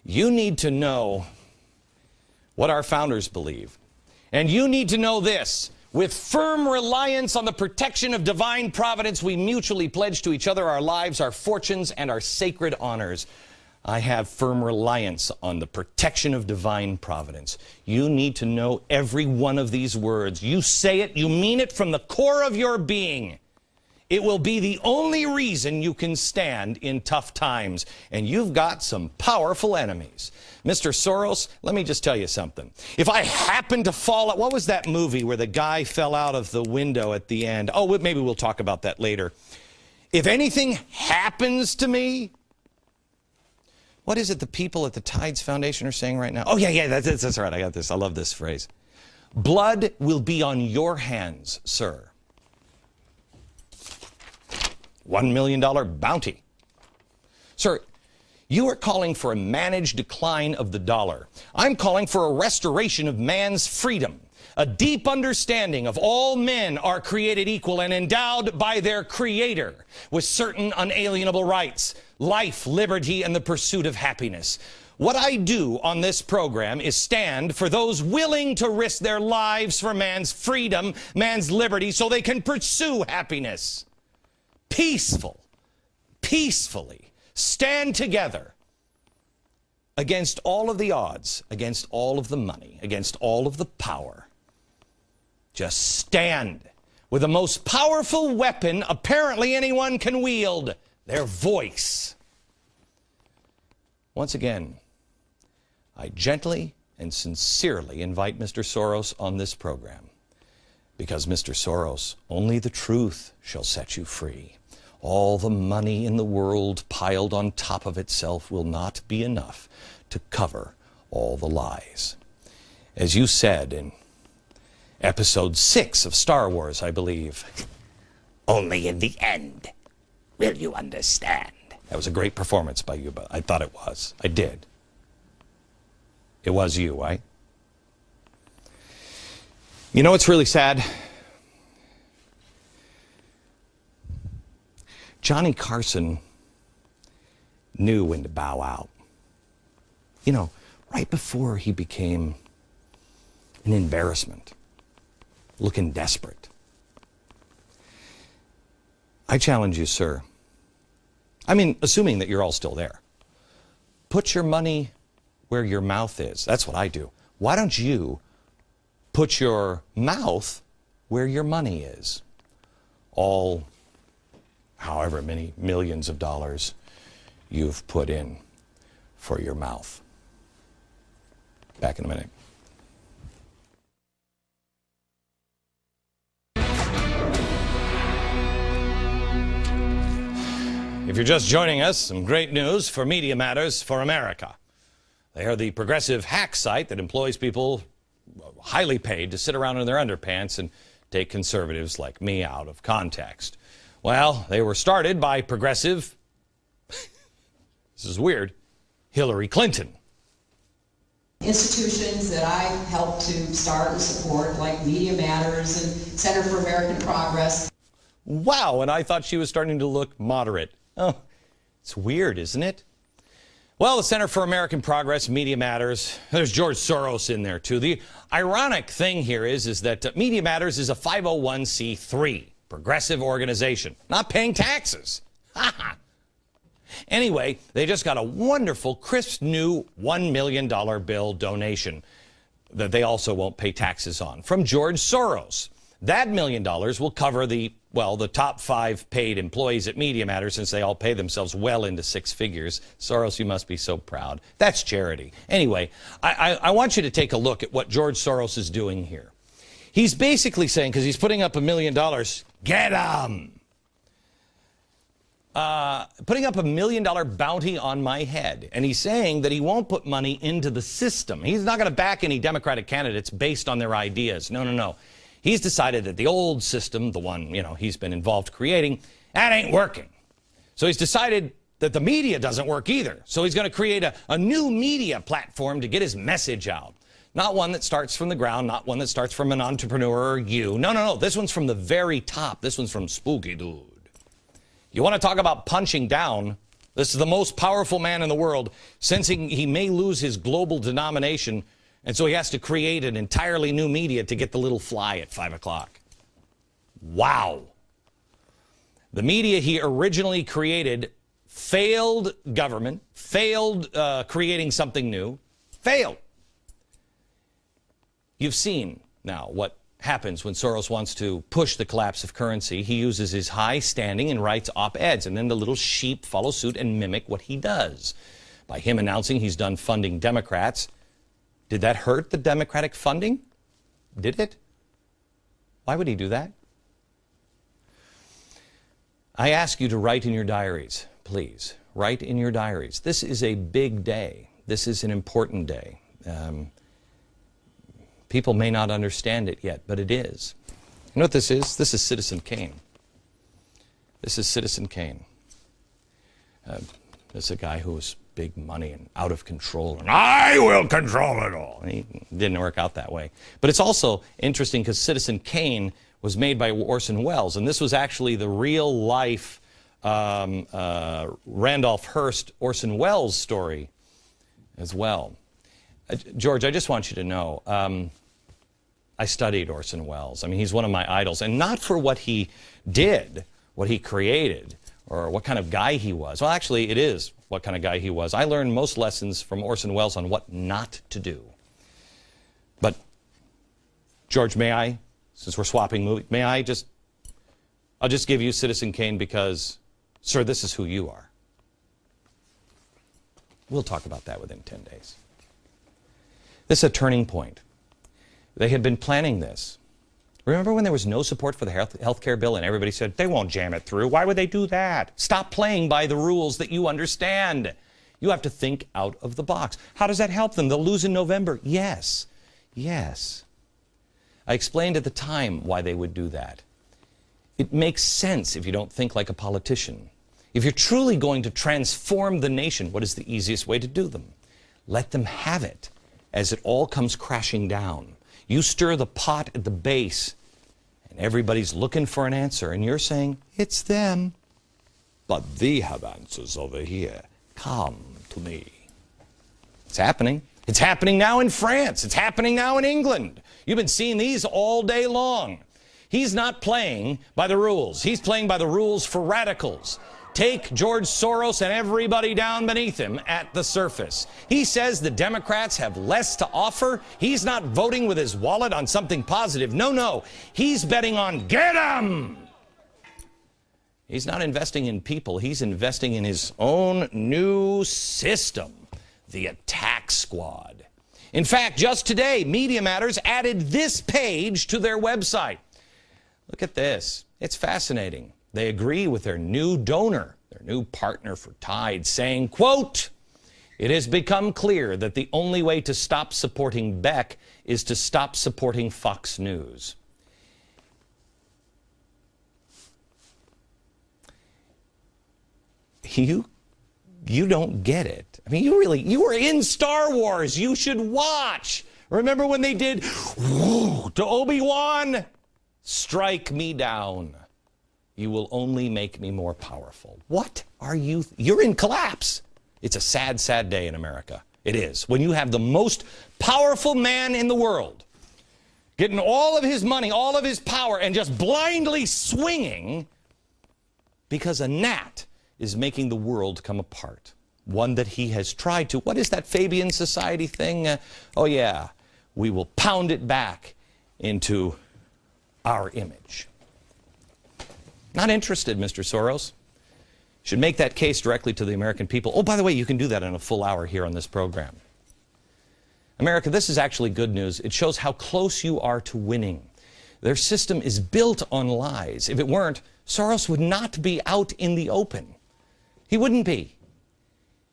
You need to know what our founders believe. And you need to know this. With firm reliance on the protection of divine providence, we mutually pledge to each other our lives, our fortunes, and our sacred honors. I have firm reliance on the protection of divine providence. You need to know every one of these words. You say it, you mean it from the core of your being. It will be the only reason you can stand in tough times. And you've got some powerful enemies. Mr. Soros, let me just tell you something. If I happen to fall out, what was that movie where the guy fell out of the window at the end? Oh, maybe we'll talk about that later. If anything happens to me, what is it the people at the Tides Foundation are saying right now? Oh, yeah, that's right. I got this. I love this phrase. Blood will be on your hands, sir. $1 million bounty. Sir, you are calling for a managed decline of the dollar. I'm calling for a restoration of man's freedom. A deep understanding of all men are created equal and endowed by their Creator with certain unalienable rights, life, liberty, and the pursuit of happiness. What I do on this program is stand for those willing to risk their lives for man's freedom, man's liberty, so they can pursue happiness. Peacefully stand together against all of the odds, against all of the money, against all of the power. Just stand with the most powerful weapon apparently anyone can wield, their voice. Once again, I gently and sincerely invite Mr. Soros on this program, because Mr. Soros, only the truth shall set you free. All the money in the world piled on top of itself will not be enough to cover all the lies. As you said in Episode 6 of Star Wars, I believe, only in the end will you understand. That was a great performance by you, but I thought it was. I did. It was you, right? You know what's really sad? Johnny Carson knew when to bow out. You know, right before he became an embarrassment, looking desperate. I challenge you, sir. I mean, assuming that you're all still there. Put your money where your mouth is. That's what I do. Why don't you put your mouth where your money is? All however many millions of dollars you've put in for your mouth. Back in a minute. If you're just joining us, some great news for Media Matters for America. They are the progressive hack site that employs people highly paid to sit around in their underpants and take conservatives like me out of context. Well, they were started by progressive, this is weird, Hillary Clinton. Institutions that I helped to start and support, like Media Matters and Center for American Progress. Wow, and I thought she was starting to look moderate. Oh, it's weird, isn't it? Well, the Center for American Progress, Media Matters, there's George Soros in there too. The ironic thing here is that Media Matters is a 501c3 progressive organization, not paying taxes. Anyway, they just got a wonderful, crisp new $1 million bill donation that they also won't pay taxes on from George Soros. That $1 million will cover the top 5 paid employees at Media Matters, since they all pay themselves well into 6 figures. Soros, you must be so proud. That's charity. Anyway, I want you to take a look at what George Soros is doing here. He's basically saying, because he's putting up $1 million, get him! Putting up $1 million bounty on my head. And he's saying that he won't put money into the system. He's not going to back any Democratic candidates based on their ideas. No. He's decided that the old system, the one, he's been involved creating, that ain't working. So he's decided that the media doesn't work either. So he's going to create a new media platform to get his message out. Not one that starts from the ground, not one that starts from an entrepreneur or you. No. This one's from the very top. This one's from Spooky Dude. You want to talk about punching down? This is the most powerful man in the world, sensing he may lose his global denomination, and so he has to create an entirely new media to get the little fly at 5 o'clock. Wow. The media he originally created failed government, failed creating something new, failed. You've seen now what happens when Soros wants to push the collapse of currency. He uses his high standing and writes op-eds, and then the little sheep follow suit and mimic what he does. By him announcing he's done funding Democrats, did that hurt the Democratic funding? Did it? Why would he do that? I ask you to write in your diaries, please. Write in your diaries. This is a big day. This is an important day. People may not understand it yet, but it is. You know what this is? This is Citizen Kane. This is Citizen Kane. This is a guy who was big money and out of control, and I will control it all. And he didn't work out that way. But it's also interesting because Citizen Kane was made by Orson Welles, and this was actually the real-life Randolph Hearst, Orson Welles story as well. George, I just want you to know, I studied Orson Welles. I mean, he's one of my idols, and not for what he did, what he created, or what kind of guy he was. Well, actually, it is what kind of guy he was. I learned most lessons from Orson Welles on what not to do. But, George, may I, since we're swapping movies, I'll just give you Citizen Kane because, sir, this is who you are. We'll talk about that within 10 days. This is a turning point. They had been planning this. Remember when there was no support for the health care bill and everybody said, they won't jam it through. Why would they do that? Stop playing by the rules that you understand. You have to think out of the box. How does that help them? They'll lose in November. Yes. Yes. I explained at the time why they would do that. It makes sense if you don't think like a politician. If you're truly going to transform the nation, what is the easiest way to do them? Let them have it as it all comes crashing down. You stir the pot at the base, and everybody's looking for an answer, and you're saying, it's them. But they have answers over here. Come to me. It's happening. It's happening now in France. It's happening now in England. You've been seeing these all day long. He's not playing by the rules. He's playing by the rules for radicals. Take George Soros and everybody down beneath him at the surface. He says the Democrats have less to offer. He's not voting with his wallet on something positive. No, no. He's betting on get 'em. He's not investing in people. He's investing in his own new system, the attack squad. In fact, just today, Media Matters added this page to their website. Look at this. It's fascinating. They agree with their new donor, their new partner for Tide, saying, quote, it has become clear that the only way to stop supporting Beck is to stop supporting Fox News. You don't get it. I mean, you were in Star Wars. You should watch. Remember when they did to Obi-Wan? Strike me down. You will only make me more powerful. What are you? You're in collapse. It's a sad, sad day in America. It is. When you have the most powerful man in the world getting all of his money, all of his power, and just blindly swinging because a gnat is making the world come apart. One that he has tried to. What is that Fabian Society thing? Oh, yeah. We will pound it back into our image. Not interested, Mr. Soros. Should make that case directly to the American people. Oh, by the way, you can do that in a full hour here on this program. America, this is actually good news. It shows how close you are to winning. Their system is built on lies. If it weren't, Soros would not be out in the open. He wouldn't be.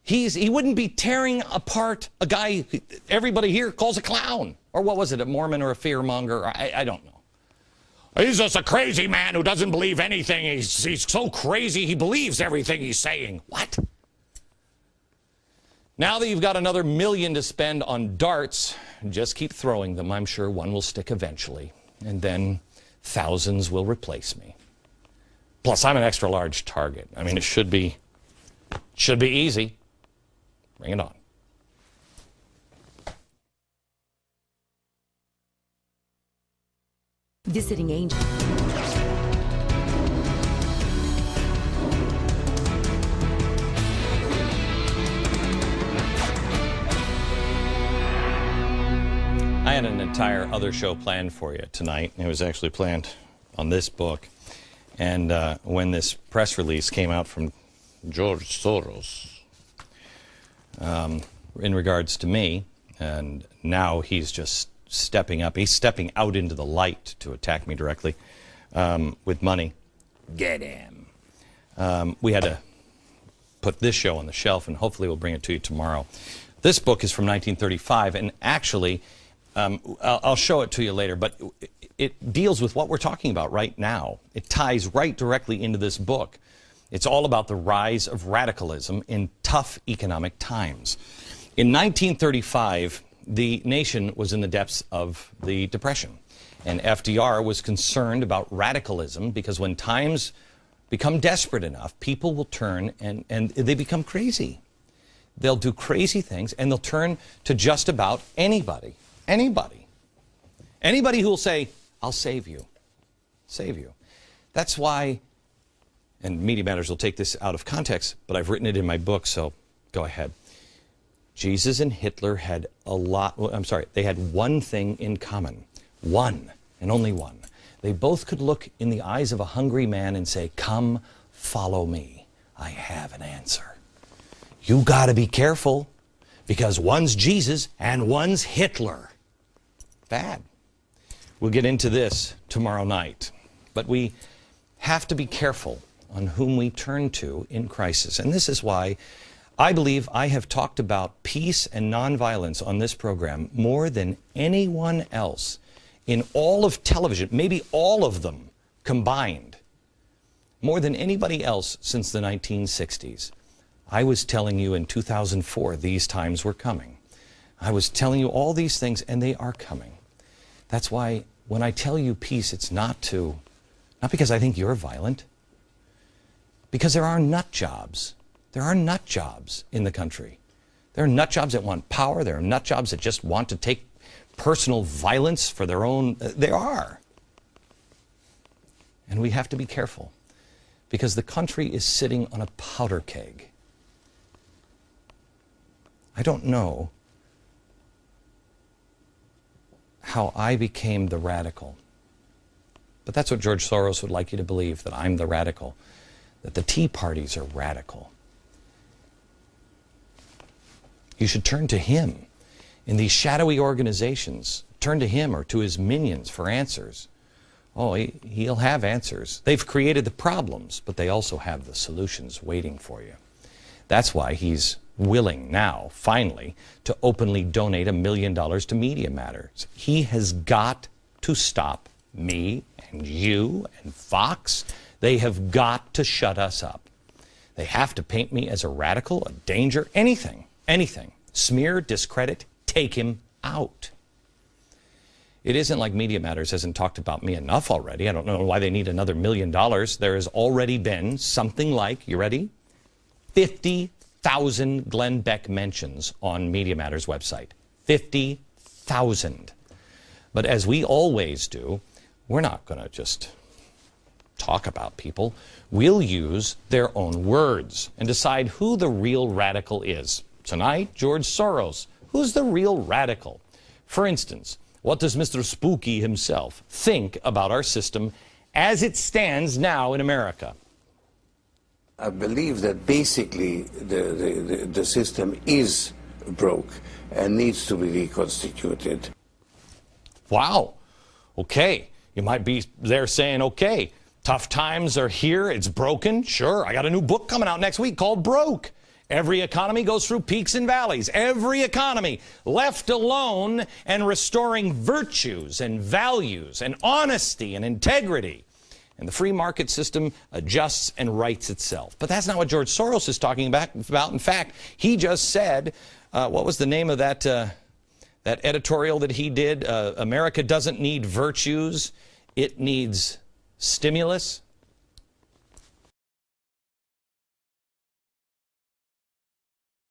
He wouldn't be tearing apart a guy everybody here calls a clown. Or what was it, a Mormon or a fearmonger? I don't know. He's just a crazy man who doesn't believe anything. He's so crazy he believes everything he's saying. What? Now that you've got another $1 million to spend on darts, just keep throwing them. I'm sure one will stick eventually. And then thousands will replace me. Plus, I'm an extra large target. I mean, it should be Should be easy. Bring it on. Visiting Angel. I had an entire other show planned for you tonight. It was actually planned on this book. And when this press release came out from George Soros in regards to me, and now he's just stepping up. He's stepping out into the light to attack me directly with money. Get him. We had to put this show on the shelf, and hopefully we'll bring it to you tomorrow. This book is from 1935, and actually, I'll show it to you later, but it deals with what we're talking about right now. It ties right directly into this book. It's all about the rise of radicalism in tough economic times. In 1935, the nation was in the depths of the Depression, and FDR was concerned about radicalism because when times become desperate enough, people will turn and they become crazy. They'll do crazy things, and they'll turn to just about anybody. Anybody who will say, I'll save you. Save you. That's why, and Media Matters will take this out of context, but I've written it in my book, so go ahead. Jesus and Hitler had they had one thing in common. One, and only one. They both could look in the eyes of a hungry man and say, come, follow me. I have an answer. You got to be careful, because one's Jesus and one's Hitler. Bad. We'll get into this tomorrow night. But we have to be careful on whom we turn to in crisis. And this is why I believe I have talked about peace and nonviolence on this program more than anyone else in all of television, maybe all of them combined, more than anybody else since the 1960s. I was telling you in 2004 these times were coming. I was telling you all these things, and they are coming. That's why when I tell you peace, it's not because I think you're violent, because there are nut jobs. There are nut jobs in the country. There are nut jobs that want power. There are nut jobs that just want to take personal violence for their own. There are. And we have to be careful, because the country is sitting on a powder keg. I don't know how I became the radical. But that's what George Soros would like you to believe, that I'm the radical, that the Tea Parties are radical. You should turn to him in these shadowy organizations. Turn to him or to his minions for answers. Oh, he'll have answers. They've created the problems, but they also have the solutions waiting for you. That's why he's willing now, finally, to openly donate $1 million to Media Matters. He has got to stop me and you and Fox. They have got to shut us up. They have to paint me as a radical, a danger, anything, anything. Smear, discredit, take him out. It isn't like Media Matters hasn't talked about me enough already. I don't know why they need another $1 million. There has already been something like, you ready? 50,000 Glenn Beck mentions on Media Matters website. 50,000. But as we always do, we're not going to just talk about people. We'll use their own words and decide who the real radical is. Tonight, George Soros. Who's the real radical? For instance, what does Mr. Spooky himself think about our system as it stands now in America? I believe that basically the system is broke and needs to be reconstituted. Wow. Okay. You might be there saying, okay, tough times are here. It's broken. Sure. I got a new book coming out next week called Broke. Every economy goes through peaks and valleys. Every economy left alone and restoring virtues and values and honesty and integrity. And the free market system adjusts and rights itself. But that's not what George Soros is talking about. In fact, he just said, what was the name of that editorial that he did? America doesn't need virtues. It needs stimulus.